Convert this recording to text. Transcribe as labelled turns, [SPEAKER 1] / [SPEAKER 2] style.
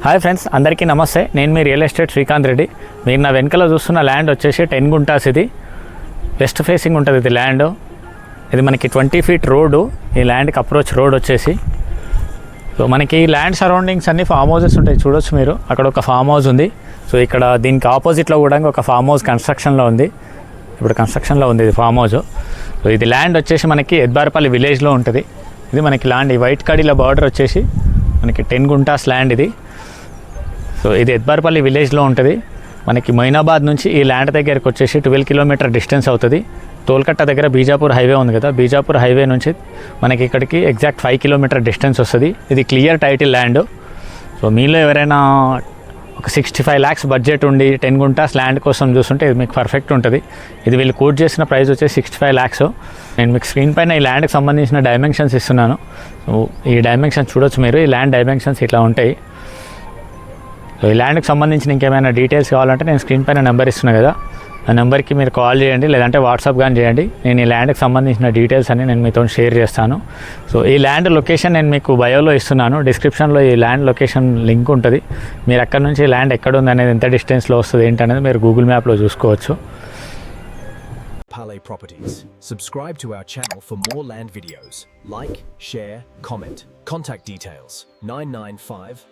[SPEAKER 1] Hi friends, అందరికీ నమస్తే. నేను మీ రియల్ ఎస్టేట్ శ్రీకాంత్ రెడ్డి. మీరు నా వెనకాల చూస్తున్న ల్యాండ్ వచ్చేసి 10 గుంటాస్. ఇది వెస్ట్ ఫేసింగ్ ఉంటుంది. ఇది ల్యాండ్, ఇది మనకి 20 ఫీట్ రోడ్డు. ఈ ల్యాండ్కి అప్రోచ్ రోడ్ వచ్చేసి, సో మనకి ల్యాండ్ సరౌండింగ్స్ అన్ని ఫామ్ హౌసెస్ ఉంటాయి. చూడొచ్చు మీరు, అక్కడ ఒక ఫామ్ హౌస్ ఉంది. సో ఇక్కడ దీనికి ఆపోజిట్లో కూడా ఒక ఫామ్ హౌస్ కన్స్ట్రక్షన్లో ఉంది. ఇప్పుడు కన్స్ట్రక్షన్లో ఉంది ఇది ఫామ్ హౌస్. సో ఇది ల్యాండ్ వచ్చేసి మనకి ఎద్బారపల్లి విలేజ్లో ఉంటుంది. ఇది మనకి ల్యాండ్, ఈ వైట్ కడీల బార్డర్ వచ్చేసి మనకి 10 గుంటాస్ ల్యాండ్ ఇది. సో ఇది ఎద్బారపల్లి విలేజ్లో ఉంటుంది. మనకి మొయినాబాద్ నుంచి ఈ ల్యాండ్ దగ్గరికి వచ్చేసి 12 కిలోమీటర్ డిస్టెన్స్ అవుతుంది. టోల్కట్ట దగ్గర బీజాపూర్ హైవే ఉంది కదా, బీజాపూర్ హైవే నుంచి మనకి ఇక్కడికి ఎగ్జాక్ట్ 5 కిలోమీటర్ డిస్టెన్స్ వస్తుంది. ఇది క్లియర్ టైటిల్ ల్యాండ్. సో మీలో ఎవరైనా ఒక 65 lakhs బడ్జెట్ ఉండి 10 గుంటాస్ ల్యాండ్ కోసం చూస్తుంటే ఇది మీకు పర్ఫెక్ట్ ఉంటుంది. ఇది వీళ్ళు కోట్ చేసిన ప్రైస్ వచ్చేసి 65 lakhs. నేను మీకు స్క్రీన్ పైన ఈ ల్యాండ్కి సంబంధించిన డైమెన్షన్స్ ఇస్తున్నాను. సో ఈ డైమెన్షన్స్ చూడొచ్చు మీరు. ఈ ల్యాండ్ డైమెన్షన్స్ ఇట్లా ఉంటాయి. సో ఈ ల్యాండ్కి సంబంధించిన ఇంకేమైనా డీటెయిల్స్ కావాలంటే నేను స్క్రీన్ పైన నెంబర్ ఇస్తున్నాను కదా, ఆ నెంబర్కి మీరు కాల్ చేయండి, లేదంటే వాట్సాప్ కానీ చేయండి. నేను ఈ ల్యాండ్కి సంబంధించిన డీటెయిల్స్ అన్ని నేను మీతో షేర్ చేస్తాను. సో ఈ ల్యాండ్ లొకేషన్ నేను మీకు బయోలో ఇస్తున్నాను. డిస్క్రిప్షన్లో ఈ ల్యాండ్ లొకేషన్ లింక్ ఉంటుంది. మీరు అక్కడ నుంచి ల్యాండ్ ఎక్కడ ఉంది అనేది, ఎంత డిస్టెన్స్లో వస్తుంది ఏంటనేది మీరు గూగుల్ మ్యాప్లో చూసుకోవచ్చు.
[SPEAKER 2] Pale Properties. Subscribe to our channel for more land videos. Like, share, comment. Contact details 995